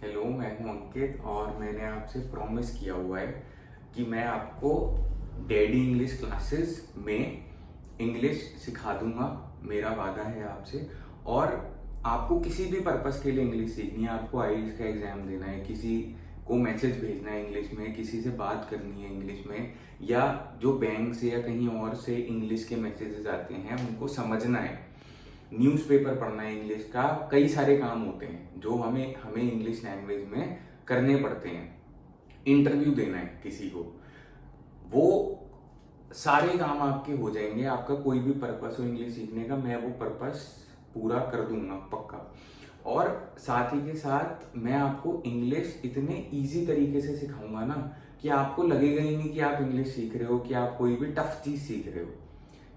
Hello, मैं हूं अंकित और मैंने आपसे प्रॉमिस किया हुआ है कि मैं आपको डेली इंग्लिश क्लासेस में इंग्लिश सिखा दूंगा। मेरा वादा है आपसे। और आपको किसी भी पर्पस के लिए इंग्लिश सीखनी है, आपको आईएलटीएस का एग्जाम देना है, किसी को मैसेज भेजना है इंग्लिश में, किसी से बात करनी है इंग्लिश में, या जो बैंक से या कहीं और से इंग्लिश के मैसेजेस आते हैं उनको समझना है, न्यूज़पेपर पढ़ना है इंग्लिश का, कई सारे काम होते हैं जो हमें हमें इंग्लिश लैंग्वेज में करने पड़ते हैं। इंटरव्यू देना है किसी को, वो सारे काम आपके हो जाएंगे। आपका कोई भी पर्पस हो इंग्लिश सीखने का, मैं वो पर्पस पूरा कर दूंगा पक्का। और साथ ही के साथ मैं आपको इंग्लिश इतने इजी तरीके से सिखाऊंगा ना कि आपको लगेगा ही नहीं कि आप इंग्लिश सीख रहे हो, कि आप कोई भी टफ चीज सीख रहे हो।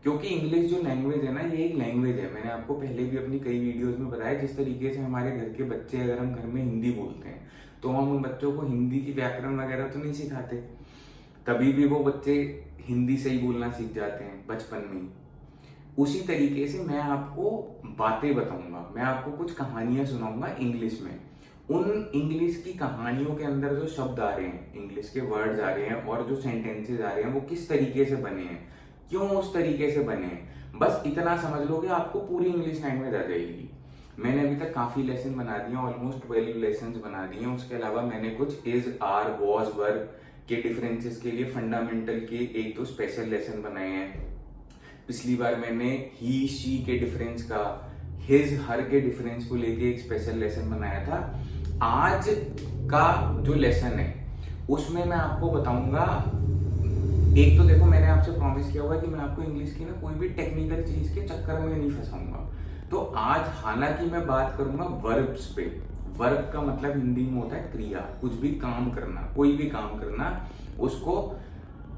क्योंकि इंग्लिश जो लैंग्वेज है ना, ये एक लैंग्वेज है। मैंने आपको पहले भी अपनी कई वीडियोस में बताया, जिस तरीके से हमारे घर के बच्चे, अगर हम घर में हिंदी बोलते हैं तो हम उन बच्चों को हिंदी की व्याकरण वगैरह तो नहीं सिखाते, तभी भी वो बच्चे हिंदी से ही बोलना सीख जाते हैं बचपन में ही। उसी तरीके से मैं आपको बातें बताऊंगा, मैं आपको कुछ कहानियां सुनाऊंगा इंग्लिश में। उन इंग्लिश की कहानियों के अंदर जो शब्द आ रहे हैं, इंग्लिश के वर्ड्स आ रहे हैं और जो सेंटेंसेस आ रहे हैं, वो किस तरीके से बने हैं, क्यों उस तरीके से बने हैं, बस इतना समझ लोगे आपको पूरी इंग्लिश लैंग्वेज आ जाएगी। मैंने अभी तक काफी लेसन बना दिए, ऑलमोस्ट 12 लेसन बना दिए हैं। उसके अलावा मैंने कुछ इज, आर, वॉज, वर्ब के डिफरेंसेस के लिए फंडामेंटल के एक दो स्पेशल लेसन बनाए हैं। पिछली बार मैंने ही, शी के डिफरेंस का, हिज, हर के डिफरेंस को लेके एक स्पेशल लेसन बनाया था। आज का जो लेसन है उसमें मैं आपको बताऊंगा, एक तो देखो मैंने आपसे प्रॉमिस किया हुआ है कि मैं आपको इंग्लिश की ना कोई भी टेक्निकल चीज के चक्कर में नहीं फंसाऊंगा। तो आज हालांकि मैं बात करूंगा वर्ब्स पे। वर्ब का मतलब हिंदी में होता है क्रिया, कुछ भी काम करना, कोई भी काम करना, उसको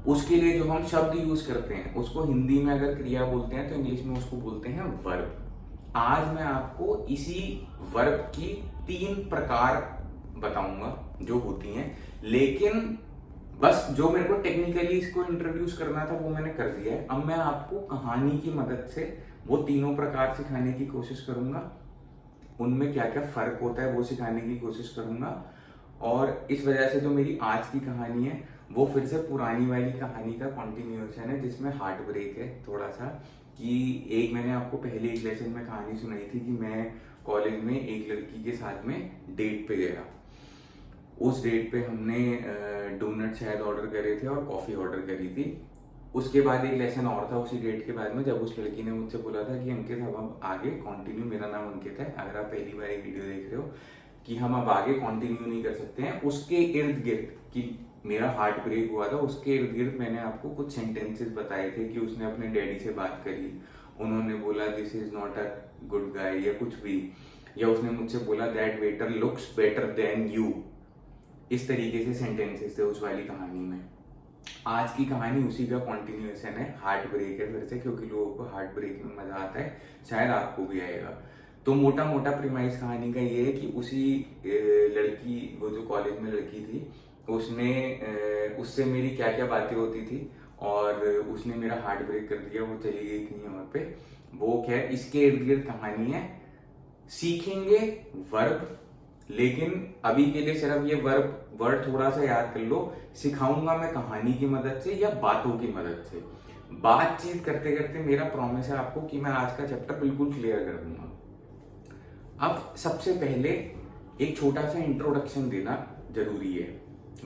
उसके लिए जो हम शब्द यूज करते हैं उसको हिंदी में अगर क्रिया बोलते हैं तो इंग्लिश में उसको बोलते हैं वर्ब। आज मैं आपको इसी वर्ब की 3 प्रकार बताऊंगा जो होती हैं। लेकिन बस जो मेरे को टेक्निकली इसको इंट्रोड्यूस करना था वो मैंने कर दिया है। अब मैं आपको कहानी की मदद से वो तीनों प्रकार सिखाने की कोशिश करूंगा, उनमें क्या क्या फर्क होता है वो सिखाने की कोशिश करूंगा। और इस वजह से जो मेरी आज की कहानी है वो फिर से पुरानी वाली कहानी का कॉन्टिन्यूएशन है, जिसमें हार्ट ब्रेक है थोड़ा सा। कि एक मैंने आपको पहले एक लेसन में कहानी सुनाई थी कि मैं कॉलेज में एक लड़की के साथ में डेट पे गया। उस डेट पे हमने डोनट शायद ऑर्डर करे थे और कॉफी ऑर्डर करी थी। उसके बाद एक लेसन और था उसी डेट के बाद में, जब उस लड़की ने मुझसे बोला था कि अंकित हम आगे कंटिन्यू, मेरा नाम अंकित है अगर आप पहली बार एक वीडियो देख रहे हो, कि हम अब आगे कंटिन्यू नहीं कर सकते हैं। उसके इर्द गिर्द कि मेरा हार्ट ब्रेक हुआ था, उसके इर्द गिर्द मैंने आपको कुछ सेंटेंसेस बताए थे कि उसने अपने डैडी से बात करी, उन्होंने बोला this is not a good guy या कुछ भी, या उसने मुझसे बोला that waiter looks better than you. इस तरीके से सेंटेंसेस थे उस वाली कहानी में। आज की कहानी उसी का कंटिन्यूएशन है, हार्ट ब्रेक है फिर से, क्योंकि लोगों को हार्ट ब्रेक में मजा आता है, शायद आपको भी आएगा। तो मोटा मोटा प्रीमाइस कहानी का ये है कि उसी लड़की, वो जो कॉलेज में लड़की थी, उससे मेरी क्या क्या बातें होती थी और उसने मेरा हार्ट ब्रेक कर दिया, वो चली गई कहीं और पे। वो क्या है, इसके इर्द गिर्द कहानी है। सीखेंगे वर्ब, लेकिन अभी के लिए सिर्फ ये वर्ड थोड़ा सा याद कर लो। सिखाऊंगा मैं कहानी की मदद से या बातों की मदद से। बातचीत करते करते मेरा प्रॉमिस है आपको कि मैं आज का चैप्टर बिल्कुल क्लियर कर दूंगा। अब सबसे पहले एक छोटा सा इंट्रोडक्शन देना जरूरी है।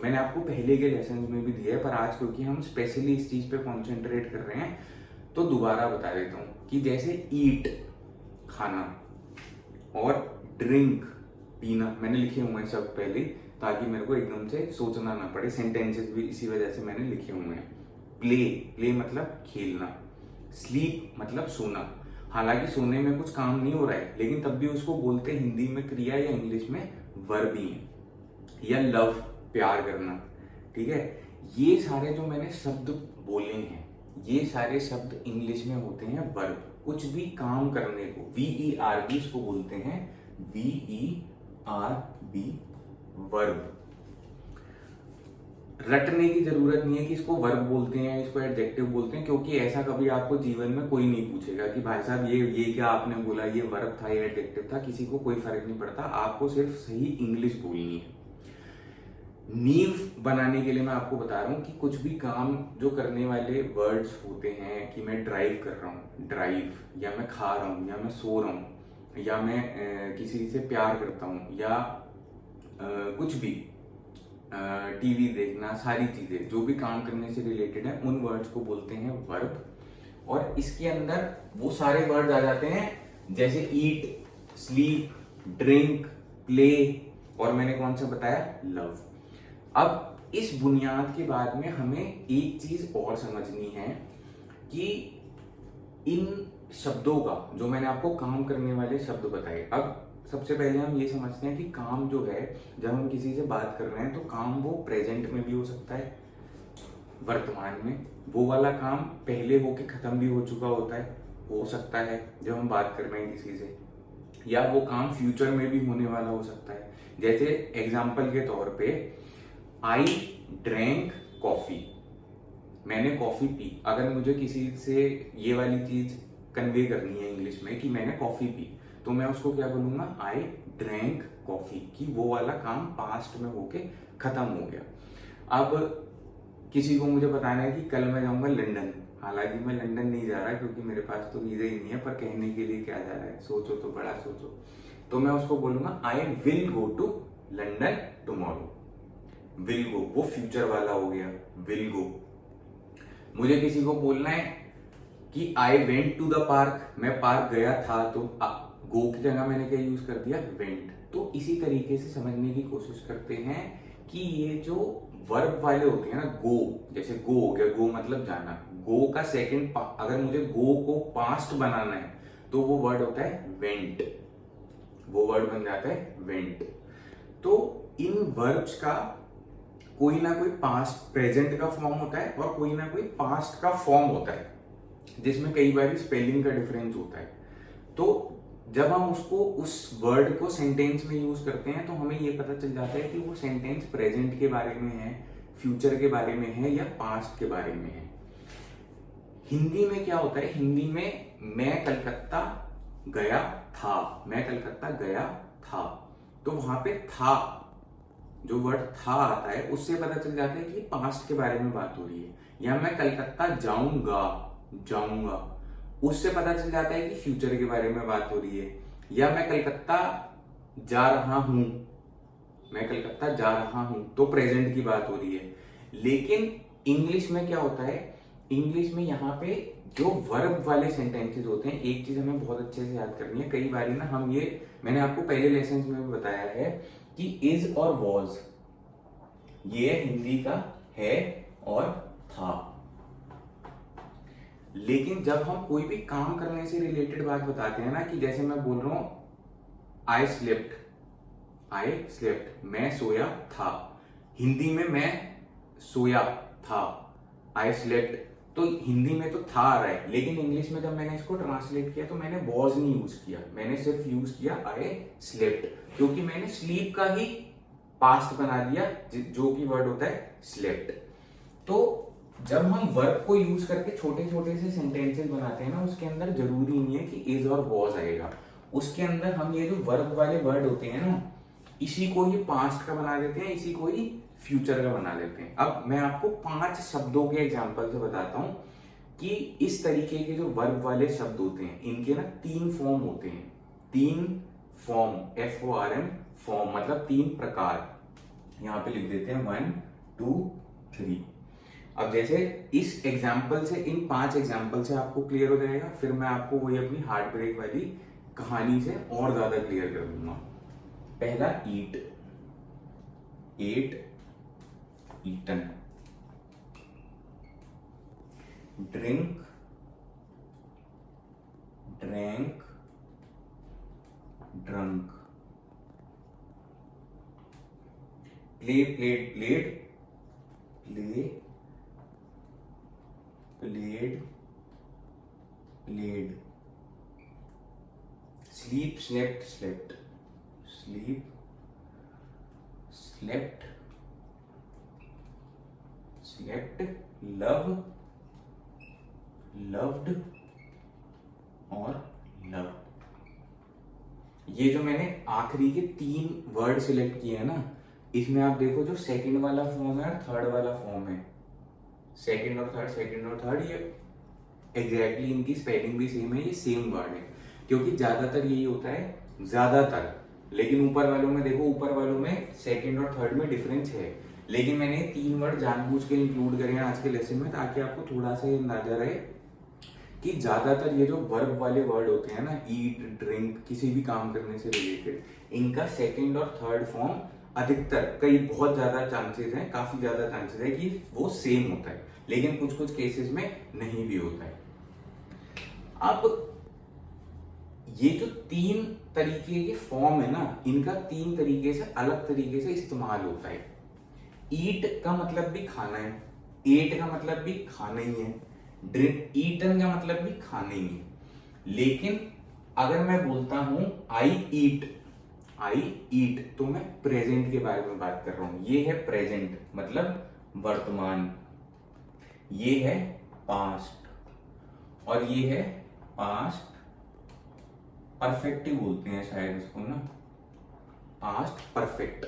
मैंने आपको पहले के लेसन में भी दिया है, पर आज क्योंकि हम स्पेशली इस चीज पे कॉन्सेंट्रेट कर रहे हैं तो दोबारा बता देता हूं कि जैसे ईट खाना और ड्रिंक पीना, मैंने लिखे हुए हैं सब पहले, ताकि मेरे को एकदम से सोचना ना पड़े। सेंटेंसेस भी इसी वजह से मैंने लिखे हुए हैं। प्ले, प्ले मतलब खेलना। स्लीप मतलब सोना। हालांकि सोने में कुछ काम नहीं हो रहा है, लेकिन तब भी उसको बोलते हैं हिंदी में क्रिया या इंग्लिश में वर्ब ही है। या लव, प्यार करना, ठीक है। ये सारे जो मैंने शब्द बोले हैं, ये सारे शब्द इंग्लिश में होते हैं वर्ब। कुछ भी काम करने को VERB इसको बोलते हैं, VERB वर्ब। रटने की जरूरत नहीं है कि इसको वर्ब बोलते हैं, इसको एडजेक्टिव बोलते हैं, क्योंकि ऐसा कभी आपको जीवन में कोई नहीं पूछेगा कि भाई साहब ये क्या आपने बोला, ये वर्ब था, ये एडजेक्टिव था। किसी को कोई फर्क नहीं पड़ता, आपको सिर्फ सही इंग्लिश बोलनी है। नींव बनाने के लिए मैं आपको बता रहा हूँ कि कुछ भी काम जो करने वाले वर्ड्स होते हैं, कि मैं ड्राइव कर रहा हूँ, ड्राइव, या मैं खा रहा हूँ, या मैं सो रहा हूँ, या मैं किसी से प्यार करता हूँ, या कुछ भी, टीवी देखना, सारी चीजें जो भी काम करने से रिलेटेड है, उन वर्ड्स को बोलते हैं वर्ब। और इसके अंदर वो सारे वर्ड्स आ जाते हैं जैसे ईट, स्लीप, ड्रिंक, प्ले, और मैंने कौन सा बताया, लव। अब इस बुनियाद के बाद में हमें एक चीज और समझनी है कि इन शब्दों का, जो मैंने आपको काम करने वाले शब्द बताए, अब सबसे पहले हम ये समझते हैं कि काम जो है, जब हम किसी से बात कर रहे हैं तो काम वो प्रेजेंट में भी हो सकता है, वर्तमान में, वो वाला काम पहले होके खत्म भी हो चुका होता है, हो सकता है जब हम बात कर रहे हैं किसी से, या वो काम फ्यूचर में भी होने वाला हो सकता है। जैसे एग्जाम्पल के तौर पे, आई ड्रैंक कॉफी, मैंने कॉफी पी। अगर मुझे किसी से ये वाली चीज कन्वे करनी है इंग्लिश में कि मैंने कॉफी पी, तो मैं उसको क्या बोलूंगा, आई ड्रैंक कॉफी, कि वो वाला काम पास्ट में होके खत्म हो गया। अब किसी को मुझे बताना है कि कल मैं जाऊंगा लंदन, हालांकि मैं लंदन नहीं जा रहा क्योंकि मेरे पास तो वीजा ही नहीं है, पर कहने के लिए क्या जा रहा है, सोचो तो बड़ा सोचो। तो मैं उसको बोलूंगा I will go to London tomorrow. Will go वो फ्यूचर वाला हो गया, विल गो। मुझे किसी को बोलना है कि I went to the park, मैं पार्क गया था, तो गो की जगह मैंने क्या यूज कर दिया, वेंट। तो इसी तरीके से समझने की कोशिश करते हैं कि ये जो वर्ब वाले होते हैं ना, गो, जैसे गो हो गया, गो मतलब जाना, गो का सेकंड, अगर मुझे गो को पास्ट बनाना है तो वो वर्ड होता है वेंट, वो वर्ड बन जाता है वेंट। तो इन वर्ब्स का कोई ना कोई पास्ट प्रेजेंट का फॉर्म होता है और कोई ना कोई पास्ट का फॉर्म होता है, जिसमें कई बार स्पेलिंग का डिफरेंस होता है। तो जब हम उसको, उस वर्ड को सेंटेंस में यूज करते हैं, तो हमें ये पता चल जाता है कि वो सेंटेंस प्रेजेंट के बारे में है, फ्यूचर के बारे में है, या पास्ट के बारे में है। हिंदी में क्या होता है, हिंदी में मैं कलकत्ता गया था, मैं कलकत्ता गया था, तो वहां पे था, जो वर्ड था आता है, उससे पता चल जाता है कि पास्ट के बारे में बात हो रही है। या मैं कलकत्ता जाऊंगा, जाऊंगा, उससे पता चल जाता है कि फ्यूचर के बारे में बात हो रही है। या मैं कलकत्ता जा रहा हूं, मैं कलकत्ता जा रहा हूं, तो प्रेजेंट की बात हो रही है। लेकिन इंग्लिश में क्या होता है, इंग्लिश में यहाँ पे जो वर्ब वाले सेंटेंसेस होते हैं, एक चीज हमें बहुत अच्छे से याद करनी है। कई बार ना हम ये, मैंने आपको पहले लेसन में भी बताया है कि इज और वॉज, ये हिंदी का है और था। लेकिन जब हम कोई भी काम करने से रिलेटेड बात बताते हैं ना, कि जैसे मैं बोल रहा हूं आई स्लेप्ट, आई स्लेप्ट, मैं सोया था, हिंदी में मैं सोया था, आई स्लेप्ट, तो हिंदी में तो था आ रहा है, लेकिन इंग्लिश में जब मैंने इसको ट्रांसलेट किया तो मैंने वॉज नहीं यूज किया, मैंने सिर्फ यूज किया आई स्लेप्ट, क्योंकि मैंने स्लीप का ही पास्ट बना दिया, जो की वर्ड होता है स्लेप्ट। तो जब हम वर्ब को यूज करके छोटे छोटे से सेंटेंसेस बनाते हैं ना, उसके अंदर जरूरी नहीं है कि इज और वॉज आएगा, उसके अंदर हम ये जो वर्ब वाले वर्ड होते हैं ना, इसी को ही पास्ट का बना देते हैं, इसी को ही फ्यूचर का बना देते हैं। अब मैं आपको 5 शब्दों के एग्जांपल से बताता हूं कि इस तरीके के जो वर्ब वाले शब्द होते हैं, इनके ना 3 फॉर्म होते हैं, 3 फॉर्म, FORM, फॉर्म मतलब 3 प्रकार, यहां पे लिख देते हैं 1 2 3। अब जैसे इस एग्जाम्पल से, इन 5 एग्जाम्पल से आपको क्लियर हो जाएगा, फिर मैं आपको वही अपनी हार्ट ब्रेक वाली कहानी से और ज्यादा क्लियर कर दूंगा। पहला eat, ate, eaten, drink, drank, drunk, play played played, play played played, sleep slept slept, sleep slept, select love, loved और लव। ये जो मैंने आखिरी के 3 वर्ड सिलेक्ट किए हैं ना, इसमें आप देखो जो सेकंड वाला फॉर्म है और थर्ड वाला फॉर्म है, सेकंड और थर्ड, ये एग्जैक्टली इनकी स्पेलिंग भी सेम है, ये सेम वर्ड है। क्योंकि ज्यादातर यही होता है, ज्यादातर, लेकिन ऊपर वालों में देखो, ऊपर वालों में सेकंड और थर्ड में डिफरेंस है, लेकिन मैंने 3 वर्ड जानबूझ के इंक्लूड करे हैं आज के लेसन में, ताकि आपको थोड़ा सा ये अंदाजा रहे कि ज्यादातर ये जो वर्ब वाले वर्ड होते हैं ना, ईट, ड्रिंक, किसी भी काम करने से रिलेटेड, इनका सेकंड और थर्ड फॉर्म अधिकतर, कई बहुत ज्यादा चांसेस हैं, काफी ज्यादा चांसेस है कि वो सेम होता है, लेकिन कुछ कुछ केसेस में नहीं भी होता है। अब ये जो 3 तरीके के फॉर्म है ना, इनका 3 तरीके से अलग तरीके से इस्तेमाल होता है। ईट का मतलब भी खाना है, एट का मतलब भी खाना ही है, ड्रिंक, ईटन का मतलब भी खाना ही है। लेकिन अगर मैं बोलता हूं आई ईट, तो मैं प्रेजेंट के बारे में बात कर रहा हूं। ये है प्रेजेंट, मतलब वर्तमान, ये है पास्ट, और ये है पास्ट परफेक्ट ही बोलते हैं शायद इसको ना, past perfect,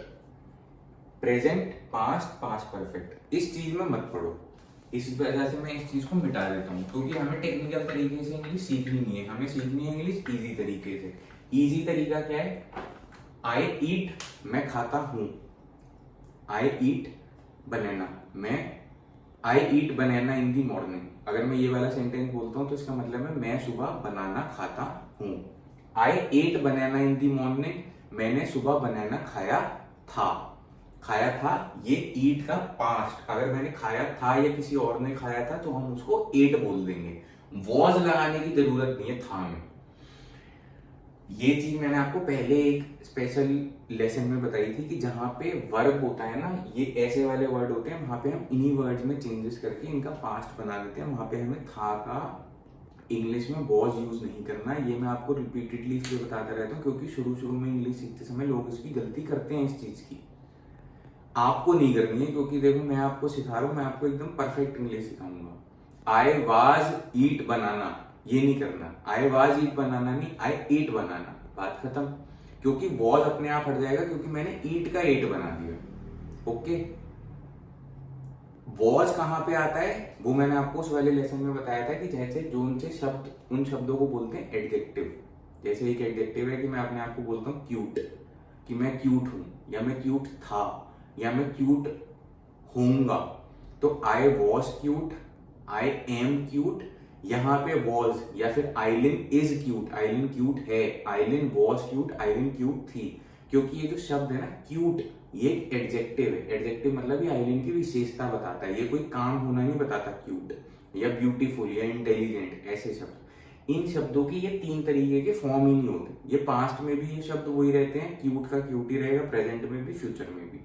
present, past, past perfect. इस चीज में मत पढ़ो, इस वजह से मैं इस चीज को मिटा देता हूं, क्योंकि हमें टेक्निकल तरीके से इंग्लिश सीखनी नहीं है, हमें सीखनी है इंग्लिश इजी तरीके से। इजी तरीका क्या है? आई ईट, मैं खाता हूं, आई ईट बनाना, आई ईट बनाना इन दी मॉर्निंग। अगर मैं ये वाला सेंटेंस बोलता हूं तो इसका मतलब है मैं सुबह बनाना खाता हूं। आई एट बनाना इन दी मॉर्निंग, मैंने सुबह बनाना खाया था, ये ईट का पास्ट। अगर मैंने खाया था या किसी और ने खाया था तो हम उसको एट बोल देंगे, वॉज लगाने की जरूरत नहीं है था में। ये चीज मैंने आपको पहले एक स्पेशल लेसन में बताई थी कि जहां पे वर्ब होता है ना, ये ऐसे वाले वर्ड होते हैं, वहां पे हम इन्हीं वर्ड्स में चेंजेस करके इनका पास्ट बना देते हैं। वहां पे हमें था का इंग्लिश में वॉज यूज नहीं करना। ये मैं आपको रिपीटेडली इसलिए बताता रहता हूँ क्योंकि शुरू में इंग्लिश सीखते समय लोग इसकी गलती करते हैं। इस चीज की आपको नहीं करनी है, क्योंकि देखो मैं आपको सिखा रहा हूँ, मैं आपको एकदम परफेक्ट इंग्लिश सिखाऊंगा। आई वाज ईट बनाना, ये नहीं करना, आई वाज ईट बनाना नहीं, आई ईट बनाना, बात खत्म। क्योंकि वॉज अपने आप हट जाएगा, क्योंकि मैंने ईट का एट बना दिया। ओके, वॉज कहां पे आता है वो मैंने आपको उस वाले लेसन में बताया था कि जैसे जो उनसे शब्द, उन शब्दों को बोलते हैं एडजेक्टिव। जैसे एक एडजेक्टिव है कि मैं अपने आप को बोलता हूँ क्यूट, कि मैं क्यूट हूं, या मैं क्यूट था, या मैं क्यूट होऊंगा। तो I was cute, I am cute, यहां पे वॉज, या फिर आइलिन इज क्यूट, आइलिन क्यूट है, आइलिन वॉज क्यूट, आइलिन क्यूट थी। क्योंकि ये जो शब्द है ना क्यूट, ये एक एडजेक्टिव है। एडजेक्टिव मतलब ये आइलिन की विशेषता बताता है, ये कोई काम होना नहीं बताता। क्यूट या ब्यूटीफुल या इंटेलिजेंट, ऐसे शब्द, इन शब्दों की ये 3 तरीके के फॉर्म ही नहीं होते। ये पास्ट में भी ये शब्द वही रहते हैं, क्यूट का क्यूट ही रहेगा, प्रेजेंट में भी, फ्यूचर में भी।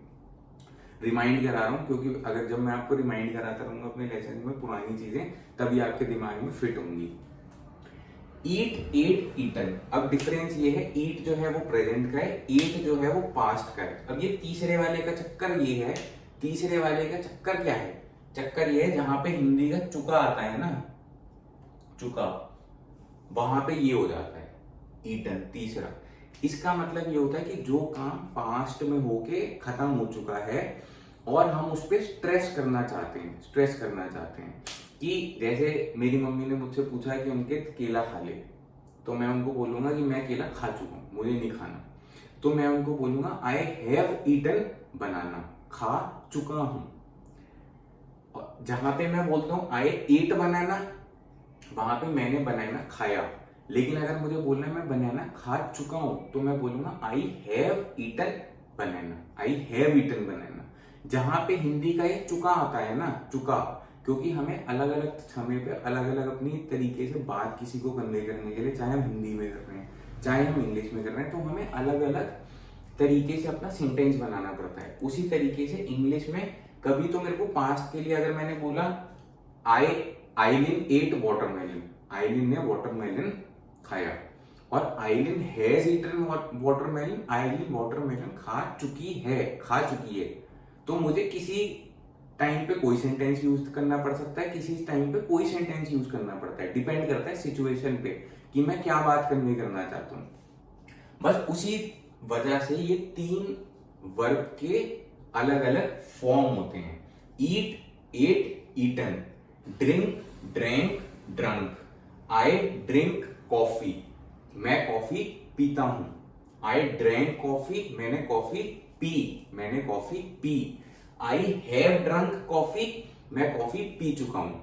रिमाइंड करा रहा हूं क्योंकि अगर जब मैं आपको रिमाइंड कराता रहूंगा अपने लेसन में पुरानी चीजें, तभी आपके दिमाग में फिट होंगी। ईट, एट, ईटन। अब डिफरेंस ये है, ईट जो है वो प्रेजेंट का है, एट जो है वो पास्ट का है। अब ये तीसरे वाले का चक्कर ये है, तीसरे वाले का चक्कर क्या है? चक्कर ये है जहां पे हिंदी का चुका आता है ना, चुका, वहां पे ये हो जाता है ईटन, तीसरा। इसका मतलब ये होता है कि जो काम पास्ट में होके खत्म हो चुका है और हम उस पर स्ट्रेस करना चाहते हैं, कि जैसे मेरी मम्मी ने मुझसे पूछा है कि अंकित केला खा ले, तो मैं उनको बोलूंगा कि मैं केला खा चुका हूं, मुझे नहीं खाना। तो मैं उनको बोलूंगा आई हैव ईटन बनाना, खा चुका हूं। जहां पे मैं बोलता हूं आई ईट बनाना, वहां पे मैंने बनाना खाया। लेकिन अगर मुझे बोलना है मैं बनाना खा चुका हूं, तो मैं बोलूंगा I have eaten banana, I have eaten banana. जहां पे हिंदी का ये चुका आता है ना, चुका, क्योंकि हमें अलग अलग समय पे अलग अलग अपनी तरीके से बात किसी को कन्वे करने के लिए, चाहे हम हिंदी में कर रहे हैं चाहे हम इंग्लिश में कर रहे हैं, तो हमें अलग अलग तरीके से अपना सेंटेंस बनाना पड़ता है। उसी तरीके से इंग्लिश में कभी तो मेरे को पास्ट के लिए अगर मैंने बोला आइलिन एट वाटरमेलन, आइलिन ने वाटरमेलन खाया, और आइलिन हैज ईटन वाटरमेलन, आइलिन वाटरमेलन खा चुकी है, तो मुझे किसी टाइम पे कोई सेंटेंस यूज करना पड़ सकता है, किसी टाइम पे कोई सेंटेंस यूज करना पड़ता है, डिपेंड करता है सिचुएशन पे कि मैं क्या बात कन्वे करना चाहता हूँ। बस उसी वजह से ये 3 वर्ब के अलग अलग फॉर्म होते हैं। Eat, ate, eaten, drink, drank, drunk. I drink coffee, मैं कॉफी पीता हूं। आई ड्रैंक कॉफी, मैंने कॉफी पी, मैंने कॉफी पी। आई हैव ड्रंक कॉफी, मैं कॉफी पी चुका हूं।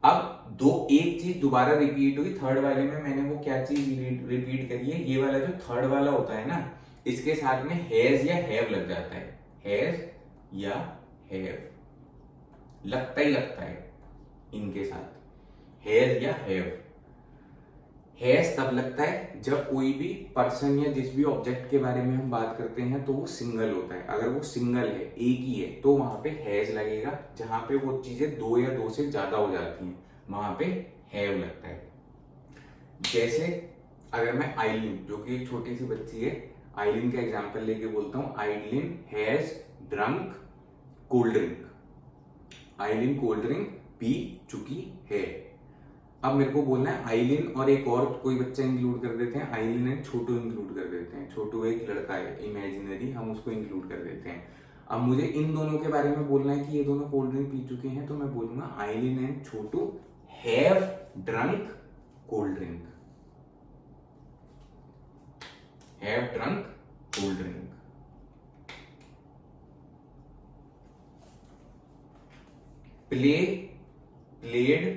अब एक चीज दोबारा रिपीट हुई, थर्ड वाले में मैंने वो क्या चीज रिपीट करी है, ये वाला जो थर्ड वाला होता है ना, इसके साथ में हैज या हैव लग जाता है। हैज या हैव लगता ही लगता है इनके साथ, हैज या हैव। हैज तब लगता है जब कोई भी पर्सन या जिस भी ऑब्जेक्ट के बारे में हम बात करते हैं तो वो सिंगल होता है। अगर वो सिंगल है, एक ही है, तो वहां पे हैज लगेगा। जहां पे वो चीजें 2 या 2 से ज्यादा हो जाती हैं वहां पे हैव लगता है। जैसे अगर मैं आइलिन, जो कि एक छोटी सी बच्ची है, आइलिन का एग्जांपल लेके बोलता हूं, Aileen has drunk cold drink. Aileen cold drink पी चुकी है। अब मेरे को बोलना है आइलिन और एक और कोई बच्चा इंक्लूड कर देते हैं, आइलिन एंड छोटू इंक्लूड कर देते हैं। छोटू एक लड़का है इमेजिनरी, हम उसको इंक्लूड कर देते हैं। अब मुझे इन दोनों के बारे में बोलना है कि ये दोनों कोल्ड ड्रिंक पी चुके हैं, तो मैं बोलूंगा Aileen and Chhotu have drunk cold drink. Have drunk cold drink. Play, played,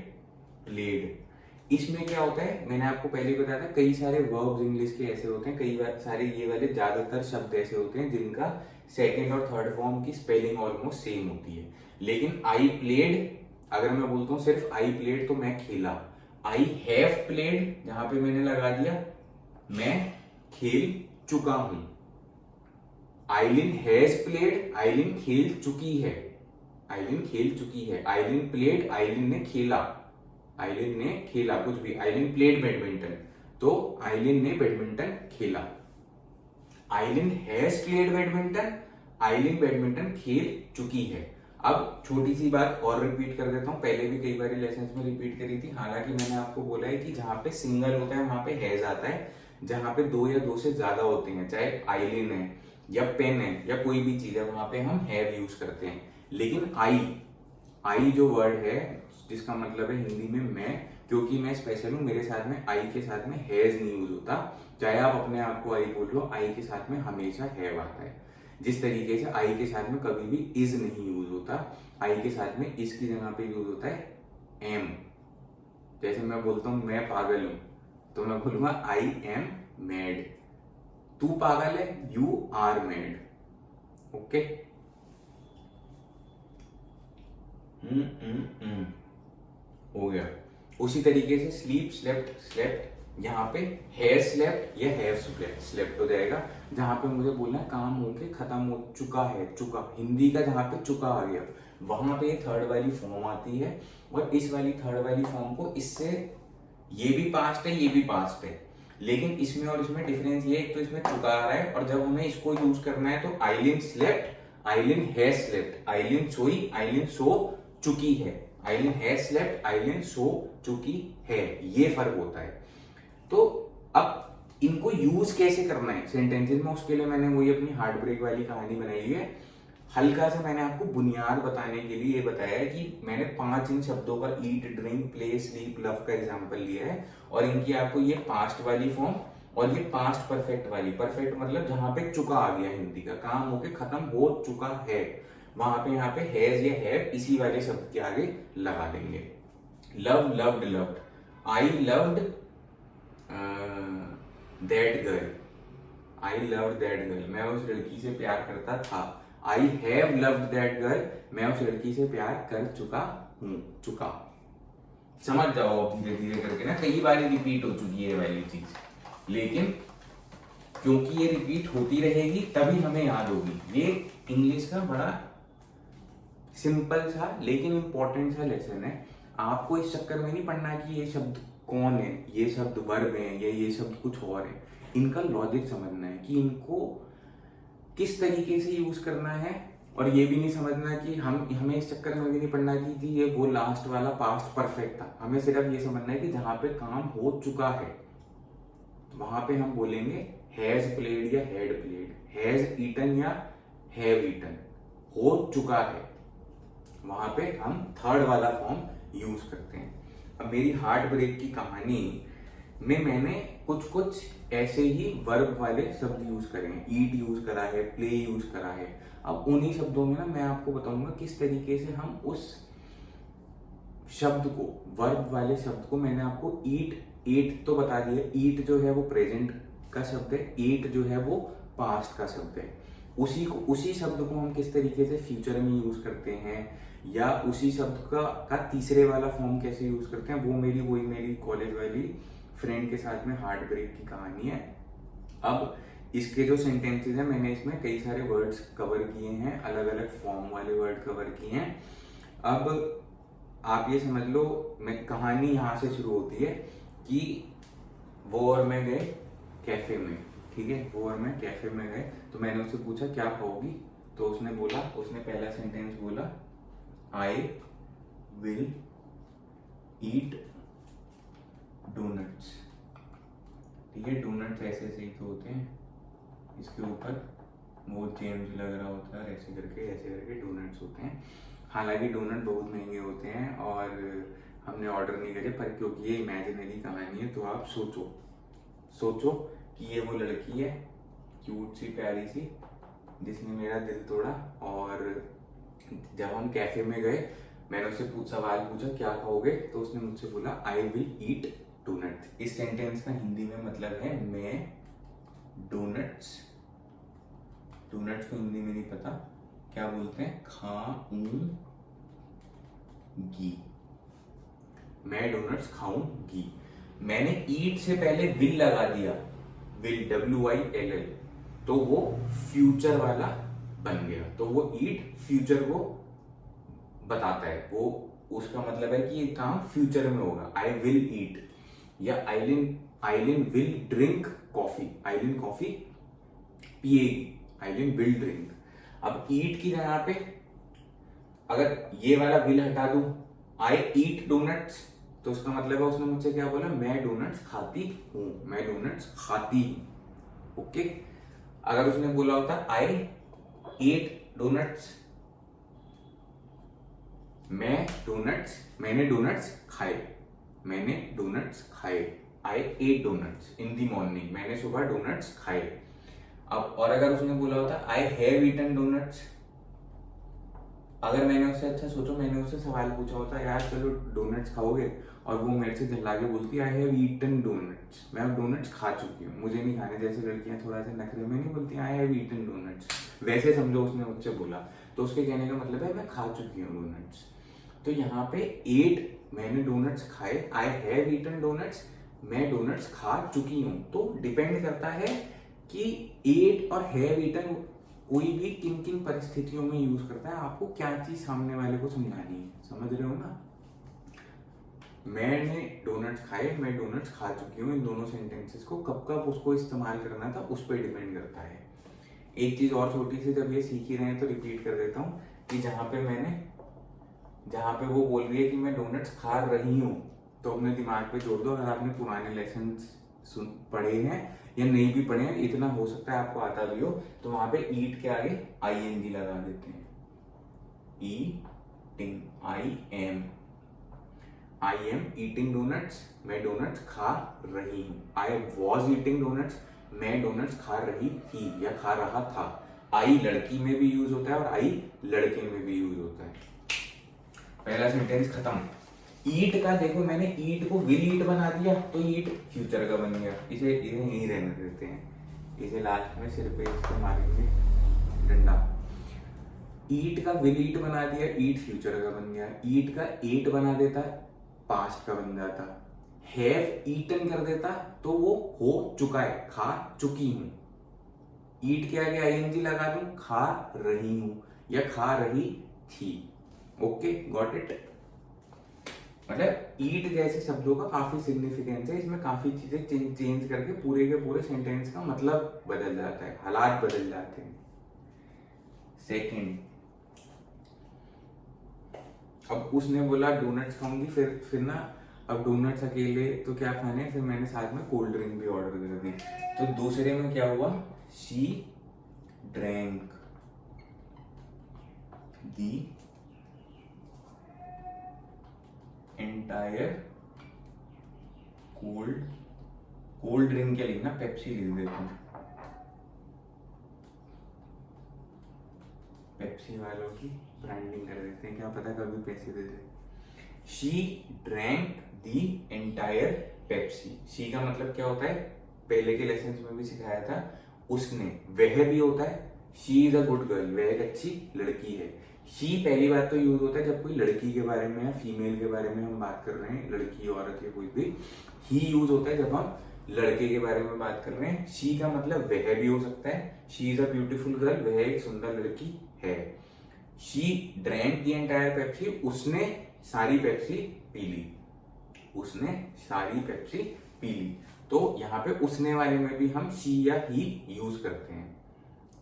played. इसमें क्या होता है, मैंने आपको पहले बताया था, कई सारे वर्ब्स इंग्लिश के ऐसे होते हैं, कई बार सारे ये वाले ज्यादातर शब्द ऐसे होते हैं जिनका सेकंड और थर्ड फॉर्म की स्पेलिंग ऑलमोस्ट सेम होती है। लेकिन आई प्लेड, अगर मैं बोलता हूँ सिर्फ आई प्लेड तो मैं खेला। आई हैव प्लेड, जहां पे मैंने लगा दिया मैं खेल चुका हूं। आइलिन हैज प्लेड, आइलिन खेल चुकी है। आइलिन खेल चुकी है। आइलिन प्लेड, आइलिन ने खेला। आइलिन ने खेला कुछ भी। आइलिन प्लेड बैडमिंटन, तो आइलिन ने बैडमिंटन खेला। आइलिन हैज प्लेड बैडमिंटन, आइलिन बैडमिंटन खेल चुकी है। अब छोटी सी बात और रिपीट कर देता हूं, पहले भी कई बार लेसन में रिपीट करी थी। हालांकि मैंने आपको बोला है कि जहां पे सिंगल होता है वहां पे हैज आता है, जहां पे 2 या 2 से ज्यादा होते हैं, चाहे आइलिन है या पेन है या कोई भी चीज है, वहां पे हम हैव यूज करते हैं। लेकिन आई जो वर्ड है जिसका मतलब है हिंदी में मैं, क्योंकि मैं स्पेशल हूं, मेरे साथ में आई के साथ में हैज नहीं यूज होता। चाहे आप अपने आप को आई बोल लो, आई के साथ में हमेशा हैव आता है। जिस तरीके से आई के साथ में कभी भी इज नहीं यूज होता, आई के साथ में इस की जगह पे यूज होता है एम। जैसे मैं बोलता हूं मैं पागल हूं, तो मैं बोलूंगा आई एम मैड। तू पागल है, यू आर मैड। ओके। हो गया। उसी तरीके से स्लीप, स्लेप्ट, स्लेप्ट, यहाँ पे हैव स्लेप्ट या हैव स्लेप्ट हो जाएगा। जहां पे मुझे बोलना है काम होके खत्म हो चुका है, चुका, हिंदी का जहां पे चुका आ गया, वहां पे थर्ड वाली फॉर्म आती है। और इस वाली थर्ड वाली फॉर्म को, इससे ये भी पास्ट है, ये भी पास्ट है, लेकिन इसमें और इसमें डिफरेंस ये है, एक तो इसमें चुका आ रहा है, और जब हमें इसको यूज करना है तो आइलिन स्लेप्ट, आइलिन हैज स्लेप्ट, आइलिन सोई, आइलिन सो चुकी है। आइलिन हैज स्लेप्ट, आइलिन सो चुकी है, ये फर्क होता है। तो अब इनको यूज कैसे करना है सेंटेंसेस में, उसके लिए मैंने वही अपनी हार्ट ब्रेक वाली कहानी बनाई है। हल्का से मैंने आपको बुनियाद बताने के लिए ये बताया है कि मैंने 5 इन शब्दों का ईट, ड्रिंक, प्ले, स्लीप, लव का एग्जांपल लिया है, और इनकी आपको ये पास्ट वाली फॉर्म और ये पास्ट परफेक्ट वाली, परफेक्ट मतलब जहां पे चुका आ गया, हिंदी का काम होके खत्म हो चुका है, वहां पे यहाँ पे हैज या हैव इसी वाले शब्द के आगे लगा देंगे। Love, loved, loved. I loved that girl, I loved that girl, मैं उस लड़की से प्यार करता था। I have loved that girl, मैं उस लड़की से प्यार कर चुका हूं, चुका। समझ जाओ अब धीरे धीरे करके ना, कई बार रिपीट हो चुकी है वाली चीज, लेकिन क्योंकि ये रिपीट होती रहेगी तभी हमें याद होगी। ये इंग्लिश का बड़ा सिंपल सा लेकिन इंपॉर्टेंट सा लेसन है। आपको इस चक्कर में नहीं पढ़ना कि ये शब्द कौन है, ये शब्द वर्ब है या ये शब्द कुछ और है। इनका लॉजिक समझना है कि इनको किस तरीके से यूज करना है और ये भी नहीं समझना कि हमें इस चक्कर में भी नहीं पड़ना कि ये वो लास्ट वाला पास्ट परफेक्ट था। हमें सिर्फ ये समझना है कि जहां पे काम हो चुका है वहां पे हम बोलेंगे हैज प्लेड या हैड प्लेड, हैज ईटन या हैव ईटन। हो चुका है वहां पे हम थर्ड वाला फॉर्म यूज करते हैं। अब मेरी हार्ट ब्रेक की कहानी में मैंने कुछ कुछ ऐसे ही वर्ब वाले शब्द यूज करे हैं, ईट यूज करा है, प्ले यूज करा है। अब उन्हीं शब्दों में ना मैं आपको बताऊंगा किस तरीके से हम उस शब्द को, वर्ब वाले शब्द को, मैंने आपको ईट तो बता दिया, ईट जो है वो प्रेजेंट का शब्द है, ईट जो है वो पास्ट का शब्द है। उसी शब्द को हम किस तरीके से फ्यूचर में यूज करते हैं, या उसी शब्द का तीसरे वाला फॉर्म कैसे यूज करते हैं, वो मेरी कॉलेज वाली फ्रेंड के साथ में हार्ट ब्रेक की कहानी है। अब इसके जो सेंटेंसेस हैं, मैंने इसमें कई सारे वर्ड्स कवर किए हैं, अलग अलग फॉर्म वाले वर्ड कवर किए हैं। अब आप ये समझ लो, मैं कहानी यहाँ से शुरू होती है कि वो और मैं गए कैफे में, ठीक है, वो और मैं कैफे में गए, तो मैंने उससे पूछा क्या खाओगी, तो उसने पहला सेंटेंस बोला आई विल ईट डोनट्स। ठीक है, डोनट्स ऐसे ही तो होते हैं, इसके ऊपर वो जेम्स लग रहा होता है, ऐसे करके डोनट्स होते हैं। हालांकि डोनट बहुत महंगे होते हैं और हमने ऑर्डर नहीं करे, पर क्योंकि ये इमेजिनरी कहानी है तो आप सोचो कि ये वो लड़की है, क्यूट सी प्यारी सी, जिसने मेरा दिल तोड़ा। और जब हम कैफे में गए, मैंने उससे सवाल पूछा क्या खाओगे, तो उसने मुझसे बोला आई विल ईट डोनट्स। इस सेंटेंस का हिंदी में मतलब है मैं डोनट्स को हिंदी में नहीं पता क्या बोलते हैं, खाऊंगी। मैं डोनट्स खाऊंगी। मैंने ईट से पहले विल लगा दिया, विल WILL, तो वो फ्यूचर वाला बन गया। तो वो ईट फ्यूचर को बताता है, वो उसका मतलब है कि ये काम फ्यूचर में होगा। आई विल ईट, या Aileen will drink coffee, Aileen coffee पिएगी, आइलिन विल ड्रिंक। अब ईट की जगह पे अगर ये वाला विल हटा दूं, आई ईट डोनट्स, तो उसका मतलब है उसने मुझसे क्या बोला, मैं डोनट्स खाती हूं, मैं डोनट्स खाती हूं। ओके, अगर उसने बोला होता आई ईट डोनट्स, मैंने डोनट्स खाए, आई एट डोनट्स इन दी मॉर्निंग, मैंने सुबह डोनट्स खाए। अब और अगर उसने बोला होता आई हैव ईटन डोनट्स, अगर मैंने उससे, अच्छा सोचो, मैंने उससे सवाल पूछा होता यार चलो डोनट्स खाओगे, और वो मेरे से झल्ला के बोलती आई हैव ईटन डोनट्स, मैं डोनट्स खा चुकी हूँ, मुझे नहीं खाने। जैसे लड़कियां थोड़ा सा नखरे में नहीं बोलती आई हैव ईटन डोनट्स, वैसे समझो उसने मुझसे बोला, तो उसके कहने का मतलब है मैं खा चुकी हूँ डोनट्स। तो यहाँ पे एट, मैंने डोनट्स खाए, आई हैव ईटन डोनट्स, मैं डोनट्स खा चुकी हूँ। तो डिपेंड करता है कि एट और हैव ईटन कोई भी किन किन परिस्थितियों में यूज करता है, आपको क्या चीज सामने वाले को समझानी है, समझ रहे हो ना। मैंने डोनट्स खाए, मैं डोनट्स खा चुकी हूँ, इन दोनों सेंटेंसेस को कब कब उसको इस्तेमाल करना था उस पर डिपेंड करता है। एक चीज और छोटी सी, जब ये सीख ही रहे हैं तो रिपीट कर देता हूँ कि जहां पे वो बोल रही है कि मैं डोनट्स खा रही हूँ, तो अपने दिमाग पे जोड़ दो, अगर आपने पुराने लेसन पढ़े हैं या नहीं भी पढ़े हैं, इतना हो सकता है आपको आता भी हो, तो वहां पे ईट के आगे ING लगा देते हैं, eating, I am eating donuts, मैं डोनट्स खा रही हूँ। आई वॉज ईटिंग डोनट्स, मैं डोनट्स खा रही थी या खा रहा था। आई लड़की में भी यूज होता है और आई लड़के में भी यूज होता है। पहला सेंटेंस खत्म। ईट का देखो, मैंने ईट को विल ईट बना दिया, तो ईट फ्यूचर का बन गया, इसे यहीं रहने देते हैं, इसे लास्ट में सिर पे इसको मारेंगे डंडा। ईट का विल ईट बना दिया, ईट फ्यूचर का बन गया। ईट का एट बना देता, पास्ट का बन जाता। हैव ईटन कर देता तो वो हो चुका है, खा चुकी हूं। ईट के आगे ING लगा दूं, खा रही हूं या खा रही थी। Okay, got it. मतलब ईट जैसे शब्दों का काफी सिग्निफिकेंस है, इसमें काफी चीजें चेंज करके पूरे के पूरे सेंटेंस का मतलब बदल जाता है, हालात बदल जाते हैं। सेकंड, अब उसने बोला डोनट्स खाऊंगी, फिर ना अब डोनट्स अकेले तो क्या खाने, फिर मैंने साथ में कोल्ड ड्रिंक भी ऑर्डर कर दी। तो दूसरे में क्या हुआ, she drank the entire cold drink क्या लिखना, पेप्सी लिख देता हूं, पेप्सी वालों की ब्रांडिंग कर देते हैं, क्या पता कभी पैसे दे दे। She drank the entire Pepsi. She का मतलब क्या होता है, पहले के लेसन में भी सिखाया था, उसने, वह भी होता है, she is a good girl, वह एक अच्छी लड़की है। शी पहली बात तो यूज होता है जब कोई लड़की के बारे में या फीमेल के बारे में हम बात कर रहे हैं, लड़की औरत या कोई भी। ही यूज होता है जब हम लड़के के बारे में बात कर रहे हैं। शी का मतलब वह भी हो सकता है, she is a beautiful girl, वह एक सुंदर लड़की है। She drank the entire Pepsi, उसने सारी पेप्सी पी ली, उसने सारी पेप्सी पी ली। तो यहाँ पे उसने वाले में भी हम शी या ही यूज करते हैं।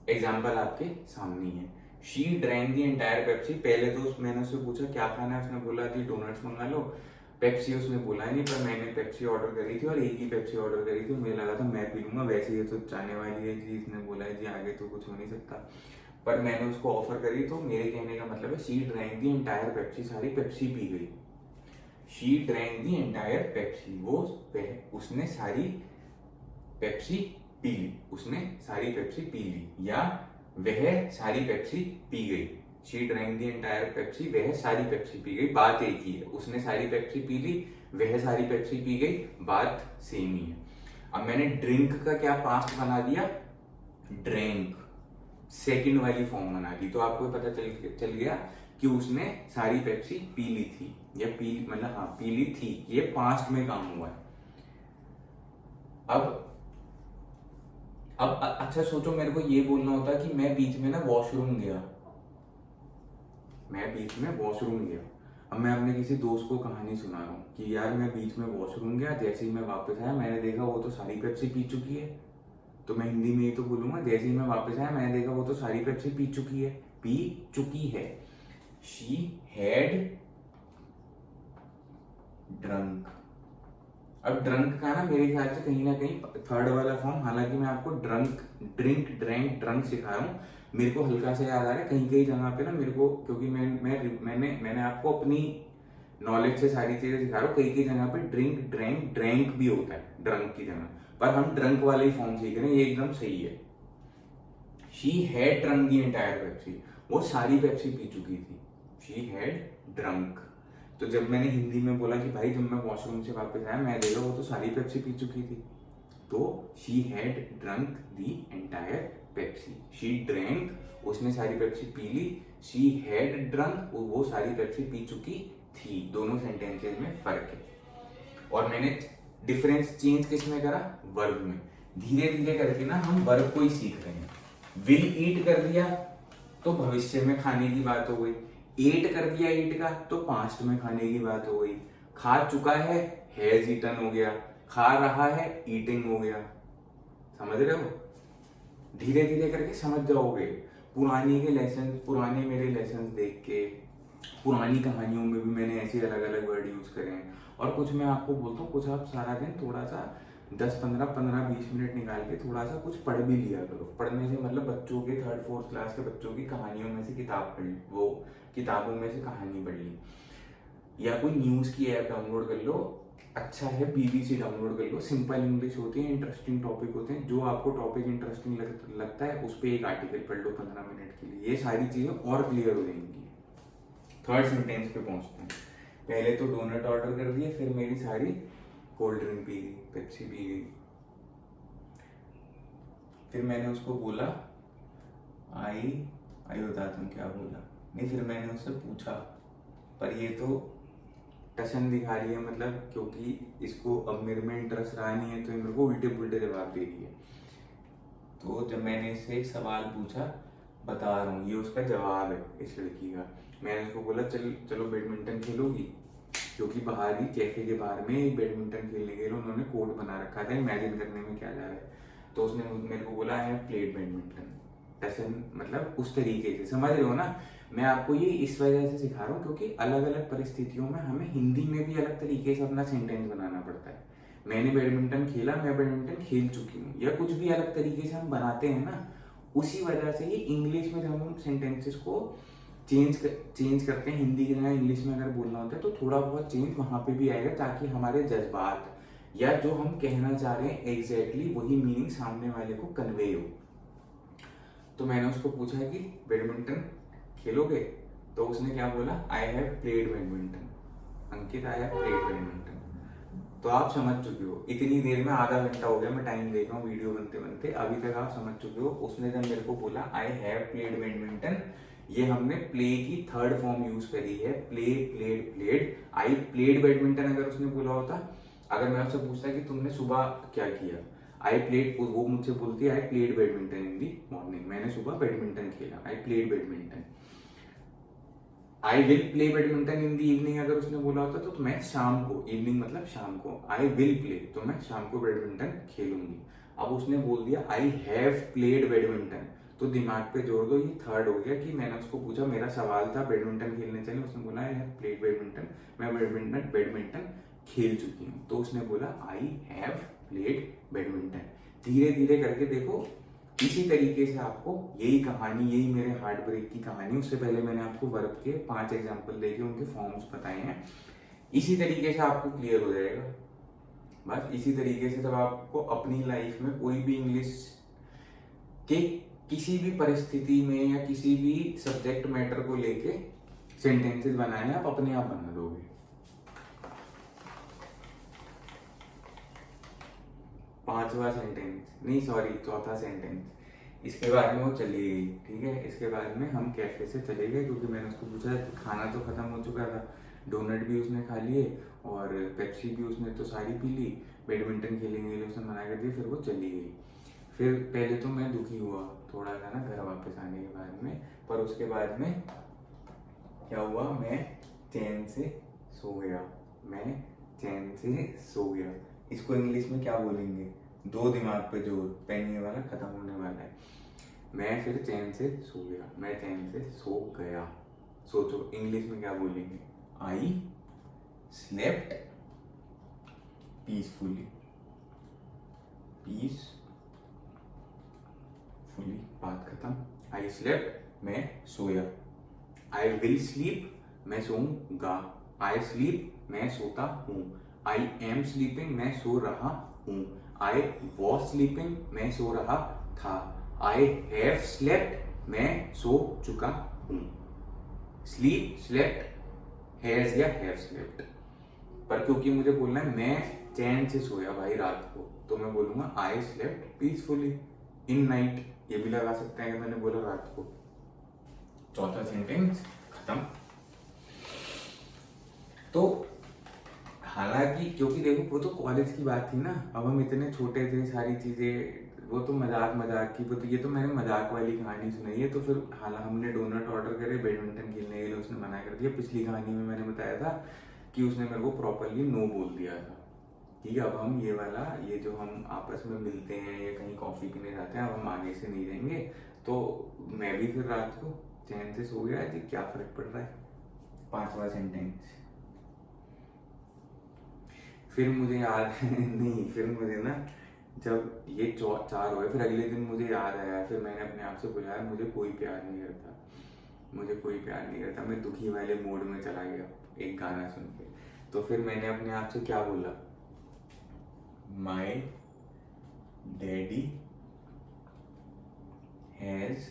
एग्जाम्पल आपके सामने है, she drank the entire Pepsi. पहले तो मैंने उससे पूछा क्या खाना है, उसने बोला जी डोनट्स मंगा लो। पेप्सी उसने बोला नहीं, पर मैंने पेप्सी ऑर्डर करी थी और एक ही पेप्सी ऑर्डर करी थी, मुझे लगा था मैं पी लूंगा, वैसे ये तो जाने वाली है जी, इसने बोला है जी आगे तो कुछ हो नहीं सकता, पर मैंने उसको ऑफर करी। तो मेरे कहने का मतलब है she drank the entire Pepsi, सारी पेप्सी पी गई। She drank the entire Pepsi, वो उसने सारी पेप्सी पी ली, उसने सारी पेप्सी पी ली, या वह सारी पेप्सी पी गई। She drank the entire Pepsi, वह सारी पेप्सी पी गई, बात एक ही है। उसने सारी पेप्सी पी ली, वह सारी पेप्सी पी गई, बात सेम ही है। अब मैंने ड्रिंक का क्या पास्ट बना दिया, ड्रैंक, सेकंड वाली फॉर्म बना दी। तो आपको पता चल गया कि उसने सारी पेप्सी पी ली थी, या मतलब हाँ पी ली थी, ये पास्ट में काम हुआ है। अब अच्छा सोचो, मेरे को ये बोलना होता कि मैं बीच में ना वॉशरूम गया, मैं बीच में वॉशरूम गया। अब मैं अपने किसी दोस्त को कहानी सुना रहा हूँ कि यार मैं बीच में वॉशरूम गया, जैसे ही मैं वापस आया मैंने देखा वो तो सारी पेप्सी पी चुकी है। तो मैं हिंदी में ही तो बोलूंगा, जैसे ही मैं वापस आया मैंने देखा वो तो सारी पेप्सी पी चुकी है। She had drunk. अब ड्रंक का ना मेरे ख्याल से कहीं ना कहीं थर्ड वाला फॉर्म, हालांकि मैं आपको ड्रंक सिखा रहा हूँ, मेरे को हल्का से याद आ रहा है कहीं कहीं जगह पे ना मेरे को, क्योंकि मैंने आपको अपनी नॉलेज से सारी चीजें सिखा रहा हूँ, कई जगह पे ड्रैंक भी होता है ड्रंक की जगह, पर हम ड्रंक वाले ही फॉर्म सीख रहे हैं, ये एकदम सही है। She had drunk the entire Pepsi, वो सारी पेप्सी पी चुकी थी, शी हैड ड्रंक। तो जब मैंने हिंदी में बोला कि भाई जब मैं वॉशरूम से वापस आया मैं देखा वो तो सारी पेप्सी पी चुकी थी, तो she had drunk the entire Pepsi. She drank, उसने सारी पेप्सी पी ली, शी हैड ड्रंक, वो सारी पेप्सी पी चुकी थी। दोनों सेंटेंसेस में फर्क है, और मैंने डिफरेंस चेंज किस में करा, वर्ब में। धीरे धीरे करके ना हम वर्ब को ही सीख रहे हैं। विल ईट कर दिया तो भविष्य में खाने की बात हो गई, एट कर दिया ईट का तो पास्ट में खाने की बात हो गई, खा चुका है हैज ईटन हो गया, खा रहा है ईटिंग हो गया। समझ रहे हो, धीरे धीरे करके समझ जाओगे। पुराने मेरे लेसन देख के, पुरानी कहानियों में भी मैंने ऐसे अलग अलग वर्ड यूज करे हैं। और कुछ मैं आपको बोलता हूँ, कुछ आप सारा दिन थोड़ा सा 10-15-20 मिनट निकाल के थोड़ा सा कुछ पढ़ भी लिया करो। पढ़ने से मतलब बच्चों के 3rd-4th क्लास के बच्चों की कहानियों में से किताब पढ़ ली, वो किताबों में से कहानी पढ़ ली, या कोई न्यूज की ऐप डाउनलोड कर लो, अच्छा है बीबीसी डाउनलोड कर लो, सिंपल इंग्लिश होती है, इंटरेस्टिंग टॉपिक होते हैं, जो आपको टॉपिक इंटरेस्टिंग लगता है उस पर एक आर्टिकल पढ़ लो 15 मिनट के लिए, ये सारी चीजें और क्लियर हो जाएंगी। थर्ड सेंटेंस पे पहुंचते हैं। पहले तो डोनट ऑर्डर कर दिए, फिर मेरी सारी कोल्ड ड्रिंक पी गई, पेप्सी पी गई। फिर मैंने उसको बोला आई बताता हूँ क्या बोला, नहीं फिर मैंने उससे पूछा, पर ये तो टशन दिखा रही है, मतलब क्योंकि इसको अब मेरे में इंटरेस्ट रहा नहीं है तो ये मेरे को उल्टे पुल्टे जवाब दे रही है। तो जब मैंने इससे एक सवाल पूछा, बता रहा हूँ ये उसका जवाब है इस लड़की का। मैंने उसको बोला चलो बैडमिंटन खेलोगी, क्योंकि बाहर ही कैफे के बाहर में बैडमिंटन खेलने के लिए उन्होंने कोर्ट बना रखा था, इमेजिन करने में क्या जा रहा है। तो उसने मेरे को बोला आई हैव प्लेड बैडमिंटन, डसन मतलब उस तरीके से, समझ रहे हो ना। मैं आपको ये इस वजह से सिखा रहा हूँ क्योंकि अलग अलग परिस्थितियों में हमें हिंदी में भी अलग तरीके से अपना सेंटेंस बनाना पड़ता है। मैंने बैडमिंटन खेला, मैं बैडमिंटन खेल चुकी हूँ, या कुछ भी अलग तरीके से हम बनाते हैं ना, उसी वजह से ही इंग्लिश में जब हम सेंटेंसेस को चेंज करते हैं, हिंदी की जगह इंग्लिश में अगर बोलना होता है तो थोड़ा बहुत चेंज वहाँ पे भी आएगा, ताकि हमारे जज्बात या जो हम कहना चाह रहे हैं एग्जैक्टली वही मीनिंग सामने वाले को कन्वे हो। तो मैंने उसको पूछा कि बैडमिंटन खेलोगे, तो उसने क्या बोला, I have played badminton. Ankit, I have played badminton. तो आप समझ चुके हो, इतनी देर में आधा घंटा हो गया, मैं टाइम देख रहा हूँ वीडियो बनते बनते, अभी तक आप समझ चुके हो। उसने जब मेरे को बोला आई हैव प्लेड बैडमिंटन, ये हमने प्ले की थर्ड फॉर्म यूज करी है, play played played. I played badminton अगर उसने बोला होता, अगर मैं उससे पूछता कि तुमने सुबह क्या किया, आई प्लेड, वो मुझसे बोलती है I played badminton in the morning, मैंने सुबह बैडमिंटन खेला, I played badminton. I will play badminton in the evening अगर उसने बोला होता तो मैं शाम को, इवनिंग मतलब शाम को, आई विल प्ले तो मैं शाम को बैडमिंटन खेलूंगी। अब उसने बोल दिया आई हैव प्लेड बैडमिंटन, तो दिमाग पे जोड़ दो, ये थर्ड हो गया कि मैंने उसको पूछा, मेरा सवाल था बैडमिंटन खेलने चले, उसने बोला आई हैव प्लेड बैडमिंटन, मैं बैडमिंटन खेल चुकी हूँ। तो उसने बोला आई हैव प्लेड बैडमिंटन। धीरे धीरे करके देखो, इसी तरीके से आपको यही कहानी, यही मेरे हार्ट ब्रेक की कहानी, उससे पहले मैंने आपको वर्ब के 5 एग्जाम्पल देके उनके फॉर्म्स बताए हैं, इसी तरीके से आपको क्लियर हो जाएगा। बस इसी तरीके से जब आपको अपनी लाइफ में कोई भी इंग्लिश के किसी भी परिस्थिति में या किसी भी सब्जेक्ट मैटर को लेके सेंटेंसेस बनाने, आप अपने आप बना दोगे। पांचवा सेंटेंस नहीं, सॉरी, चौथा सेंटेंस, इसके बाद में वो चली गई, ठीक है। इसके बाद में हम कैफे से चले गए, क्योंकि मैंने उसको पूछा खाना तो खत्म हो चुका था, डोनट भी उसने खा लिए और पेप्सी भी उसने तो सारी पी ली, बैडमिंटन खेलने के लिए उसने मना कर दिया, फिर वो चली गई। फिर पहले तो मैं दुखी हुआ थोड़ा सा ना घर वापस आने के बाद में, पर उसके बाद में क्या हुआ, मैं चैन से सो गया, मैं चैन से सो गया। इसको इंग्लिश में क्या बोलेंगे, दो दिमाग पे जोर, पेन ये वाला खत्म होने वाला है। मैं फिर चैन से सो गया, मैं चैन से सो गया। सोचो इंग्लिश में क्या बोलेंगे, आई स्लेप्ट पीसफुली, पीसफुली, बात खत्म। आई स्लेप्ट, मैं सोया। आई विल स्लीप, मैं सोऊंगा। आई स्लीप, मैं सोता हूँ। आई एम स्लीपिंग, मैं सो रहा हूँ। आई वॉज स्लीपिंग, मैं सो रहा था। आई हैव स्लेप्ट, मैं सो चुका हूँ। स्लीप, स्लेप्ट, हैज या हैव स्लेप्ट, पर क्योंकि मुझे बोलना है मैं चैन से सोया भाई रात को, तो मैं बोलूंगा I slept peacefully in night, ये भी लगा सकते हैं कि मैंने बोला रात को। चौथा सेंटेंस खत्म। तो हालांकि क्योंकि देखो वो तो कॉलेज की बात थी ना, अब हम इतने छोटे थे, सारी चीजें वो तो मजाक की, वो तो ये तो मैंने मजाक वाली कहानी सुनाई है। तो फिर हालांकि हमने डोनट ऑर्डर करे बैडमिंटन खेलने के लिए, उसने मना कर दिया। पिछली कहानी में मैंने बताया था कि उसने मेरे को प्रॉपरली नो बोल दिया था। ठीक है, अब हम ये वाला, ये जो हम आपस में मिलते हैं या कहीं कॉफी पीने जाते हैं, अब हम आगे से नहीं जाएंगे। तो मैं भी फिर रात को चैन से सो गया थी, क्या फर्क पड़ रहा है। पांचवा सेंटेंस, फिर मुझे याद नहीं, फिर मुझे ना जब ये 4 हुए, फिर अगले दिन मुझे याद आया, फिर मैंने अपने आप से बोला मुझे कोई प्यार नहीं करता, मुझे कोई प्यार नहीं करता। मैं दुखी वाले मोड में चला गया एक गाना सुन के। तो फिर मैंने अपने आप से क्या बोला, my daddy has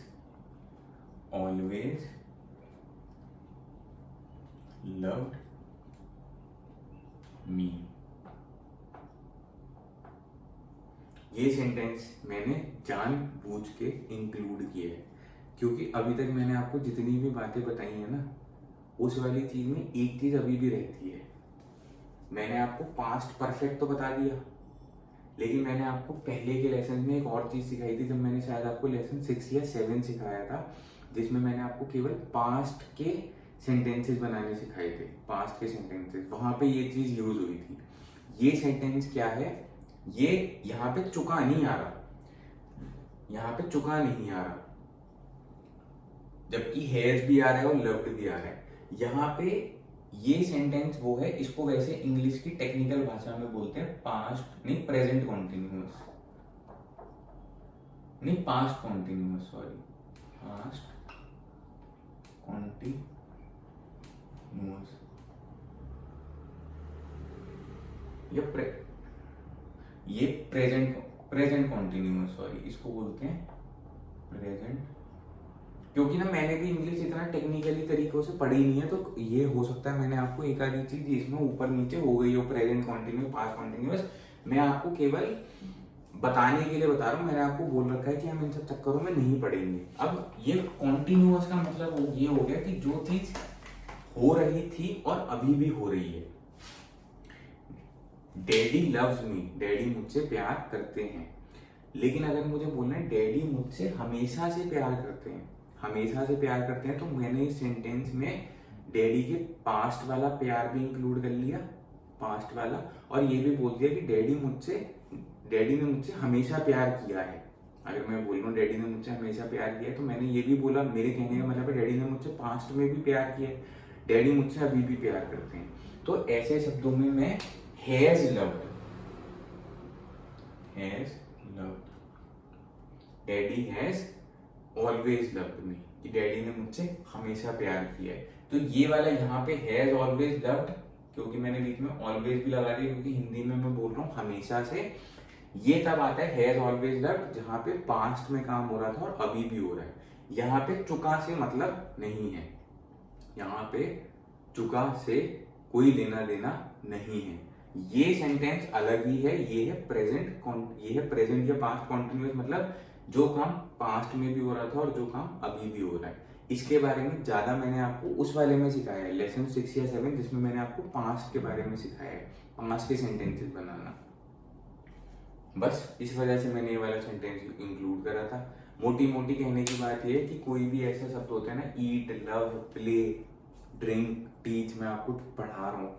always loved me. ये सेंटेंस मैंने जानबूझ के इंक्लूड किया है, क्योंकि अभी तक मैंने आपको जितनी भी बातें बताई है ना, उस वाली चीज में एक चीज अभी भी रहती है। मैंने आपको पास्ट परफेक्ट तो बता दिया, लेकिन मैंने आपको पहले के लेसन में एक और चीज सिखाई थी, जब मैंने शायद आपको लेसन 6 या 7 सिखाया था, जिसमें मैंने आपको केवल पास्ट के सेंटेंसेस बनाने सिखाए थे। पास्ट के सेंटेंसेस, वहां पे ये चीज यूज हुई थी। ये सेंटेंस क्या है, ये यहाँ पे चुका नहीं आ रहा, यहाँ पे चुका नहीं आ रहा, जबकि हैज भी आ रहा है और लव्ड भी आ रहा है। यहाँ पे ये सेंटेंस वो है, इसको वैसे इंग्लिश की टेक्निकल भाषा में बोलते हैं पास्ट नहीं प्रेजेंट कॉन्टिन्यूअस, नहीं past continuous, sorry past continuous, ये प्रेजेंट प्रेजेंट कॉन्टिन्यूअस, सॉरी इसको बोलते हैं प्रेजेंट। क्योंकि ना मैंने भी इंग्लिश इतना टेक्निकली तरीकों से पढ़ी नहीं है, तो ये हो सकता है मैंने आपको एक आधी चीज इसमें ऊपर नीचे हो गई हो, प्रेजेंट कॉन्टिन्यूअस पास्ट कॉन्टिन्यूअस। मैं आपको केवल बताने के लिए बता रहा हूँ, मैंने आपको बोल रखा है कि हम इन सब चक्करों में नहीं पढ़ेंगे। अब ये कॉन्टिन्यूअस का मतलब ये हो गया कि जो चीज हो रही थी और अभी भी हो रही है। डैडी लव्स मी, डैडी मुझसे प्यार करते हैं। लेकिन अगर मुझे बोलना है डैडी मुझसे हमेशा से प्यार करते हैं, हमेशा से प्यार करते हैं, तो मैंने इस सेंटेंस में डैडी के पास्ट वाला प्यार भी इंक्लूड कर लिया, पास्ट वाला, और ये भी बोल दिया कि डैडी ने मुझसे हमेशा प्यार किया है। अगर मैं बोल रहा हूँ डैडी ने मुझसे हमेशा प्यार किया है, तो मैंने ये भी बोला, मेरे कहने का मतलब है डैडी ने मुझसे पास्ट में भी प्यार किया है, डैडी मुझसे अभी भी प्यार करते हैं। तो ऐसे शब्दों में मैं has loved, daddy has always loved me, कि डैडी ने मुझसे हमेशा प्यार किया है। तो ये वाला यहाँ पे हैज ऑलवेज लव्ड, क्योंकि मैंने बीच में ऑलवेज भी लगा दिया, क्योंकि हिंदी में मैं बोल रहा हूँ हमेशा से। ये तब आता है हैज ऑलवेज लव्ड जहाँ पे पास्ट में काम हो रहा था और अभी भी हो रहा है। यहाँ पे चुका से मतलब नहीं है, यहाँ पे चुका से कोई लेना देना नहीं है। ये सेंटेंस अलग ही है, ये है प्रेजेंट या पास्ट कॉन्टिन्यूअस, मतलब जो काम पास्ट में भी हो रहा था और जो काम अभी भी हो रहा है। इसके बारे में ज्यादा मैंने आपको उस वाले में सिखाया है, लेसन 6 या 7, जिसमें मैंने आपको पास्ट के बारे में सिखाया है, पास्ट के सेंटेंसेस बनाना। बस इस वजह से मैंने ये वाला सेंटेंस इंक्लूड करा था। मोटी मोटी कहने की बात ये है कि कोई भी ऐसा शब्द होता है ना, ईट, लव, प्ले, ड्रिंक, टीच, मैं आपको पढ़ा रहा हूँ।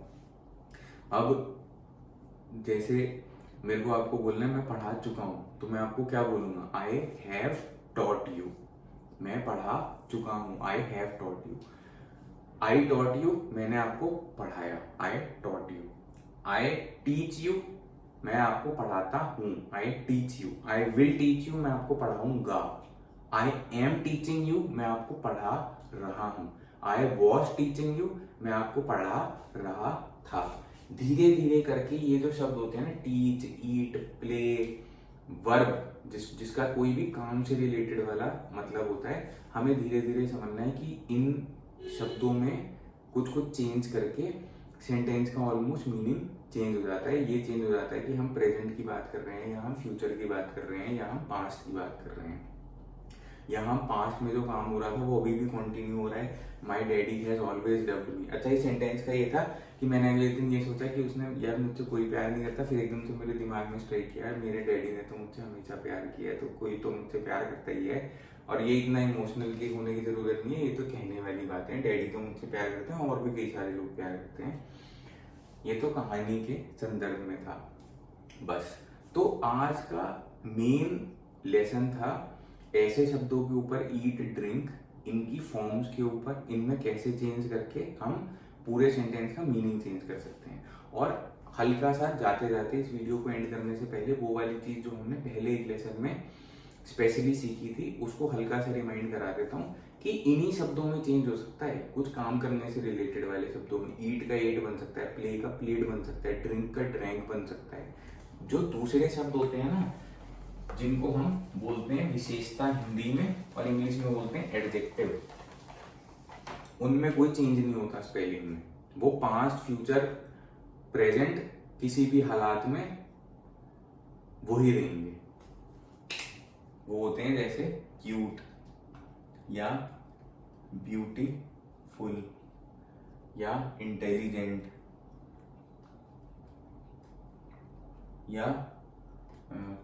अब जैसे मेरे को आपको बोलना है मैं पढ़ा चुका हूँ, तो मैं आपको क्या बोलूंगा, आई हैव टॉट यू, मैं पढ़ा चुका हूँ, I have taught you. I taught you, मैंने आपको पढ़ाया, I taught you. I teach you, मैं आपको पढ़ाता हूँ, I teach you. I will teach you, मैं आपको पढ़ाऊंगा। आई एम टीचिंग यू, मैं आपको पढ़ा रहा हूँ। आई वॉज टीचिंग यू, मैं आपको पढ़ा रहा था। धीरे धीरे करके ये जो शब्द होते हैं ना, टीच, ईट, प्ले, वर्ब, जिसका कोई भी काम से रिलेटेड वाला मतलब होता है, हमें धीरे धीरे समझना है कि इन शब्दों में कुछ कुछ चेंज करके सेंटेंस का ऑलमोस्ट मीनिंग चेंज हो जाता है। ये चेंज हो जाता है कि हम प्रेजेंट की बात कर रहे हैं या हम फ्यूचर की बात कर रहे हैं या हम पास्ट की बात कर रहे हैं। यहाँ पास्ट में जो काम हो रहा था वो अभी भी कंटिन्यू हो रहा है, my daddy has always loved me. अच्छा, इस सेंटेंस का ये था कि मैंने अगले दिन ये सोचा कि उसने यार मुझसे कोई प्यार नहीं करता, फिर एकदम से मेरे दिमाग में स्ट्राइक किया, मेरे डैडी ने तो मुझसे हमेशा प्यार किया है, तो कोई तो मुझसे प्यार करता ही है। और ये इतना इमोशनल की होने की जरूरत नहीं है, ये तो कहने वाली बातें हैं, डैडी तो मुझसे प्यार करते हैं और भी कई सारे लोग प्यार करते हैं। ये तो कहानी के संदर्भ में था बस। तो आज का मेन लेसन था ऐसे शब्दों के ऊपर, ईट, ड्रिंक, इनकी फॉर्म्स के ऊपर, इनमें कैसे चेंज करके हम पूरे सेंटेंस का मीनिंग चेंज कर सकते हैं। और हल्का सा जाते जाते इस वीडियो को एंड करने से पहले वो वाली चीज जो हमने पहले एक लेसन में स्पेशली सीखी थी उसको हल्का सा रिमाइंड करा देता हूँ कि इन्हीं शब्दों में चेंज हो सकता है। कुछ काम करने से रिलेटेड वाले शब्दों में ईट का एट बन सकता है, प्ले का प्लेड बन सकता है, ड्रिंक का ड्रैंक बन सकता है। जो दूसरे शब्द होते हैं ना, जिनको हम बोलते हैं विशेषता हिंदी में और इंग्लिश में बोलते हैं एडजेक्टिव, उनमें कोई चेंज नहीं होता स्पेलिंग में। वो पास्ट, फ्यूचर, प्रेजेंट, किसी भी हालात में वही रहेंगे। वो होते हैं जैसे क्यूट या ब्यूटीफुल या इंटेलिजेंट या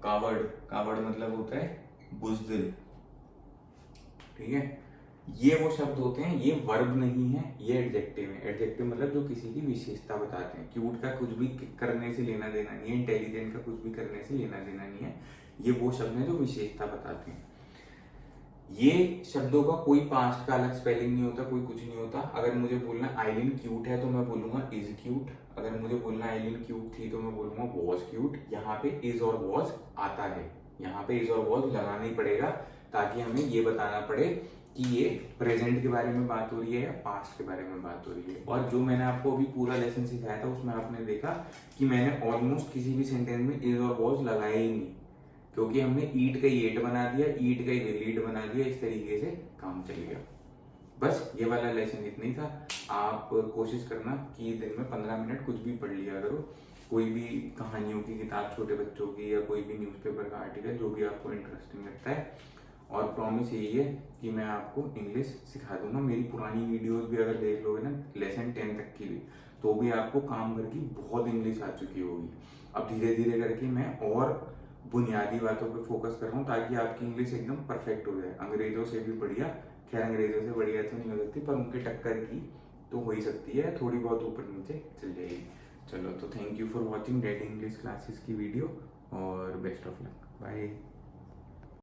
कावर्ड। कावर्ड मतलब होता है बुज़दिल, ठीक है। ये वो शब्द होते हैं, ये वर्ब नहीं है, ये एडजेक्टिव है। एडजेक्टिव मतलब जो किसी की विशेषता बताते हैं। क्यूट का कुछ भी करने से लेना देना नहीं है, इंटेलिजेंट का कुछ भी करने से लेना देना नहीं है। ये वो शब्द हैं जो विशेषता बताते हैं। ये शब्दों का कोई पास्ट का अलग स्पेलिंग नहीं होता, कोई कुछ नहीं होता। अगर मुझे बोलना आइलिन क्यूट है तो मैं बोलूंगा इज क्यूट। अगर मुझे बोलना आइलिन क्यूट थी तो मैं बोलूंगा वॉज क्यूट। यहाँ पे इज और वॉज आता है, यहाँ पे इज और वॉज लगाना ही पड़ेगा ताकि हमें ये बताना पड़े कि ये प्रेजेंट के बारे में बात हो रही है या पास्ट के बारे में बात हो रही है। और जो मैंने आपको अभी पूरा लेसन सिखाया था उसमें आपने देखा कि मैंने ऑलमोस्ट किसी भी सेंटेंस में इज और वॉज लगाया ही नहीं, क्योंकि हमने ईट का ईट बना दिया, ईट का लीड बना दिया, इस तरीके से काम चल गया। बस ये वाला लेसन इतना ही था। आप कोशिश करना कि दिन में 15 मिनट कुछ भी पढ़ लिया करो, कोई भी कहानियों की किताब छोटे बच्चों की या कोई भी न्यूज़पेपर का आर्टिकल जो भी आपको इंटरेस्टिंग लगता है। और प्रॉमिस यही है कि मैं आपको इंग्लिश सिखा दूंगा। मेरी पुरानी वीडियोस भी अगर देख लोगे ना, लेसन 10 तक की भी, तो भी आपको काम भर की बहुत इंग्लिश आ चुकी होगी। अब धीरे धीरे करके मैं और बुनियादी बातों पे फोकस कर रहा हूँ ताकि आपकी इंग्लिश एकदम परफेक्ट हो जाए, अंग्रेजों से भी बढ़िया। खैर अंग्रेजों से बढ़िया तो नहीं हो सकती, पर उनके टक्कर की तो हो ही सकती है, थोड़ी बहुत ऊपर नीचे चल जाएगी। चलो, तो thank you for watching daddy English classes की वीडियो और बेस्ट ऑफ लक, बाय।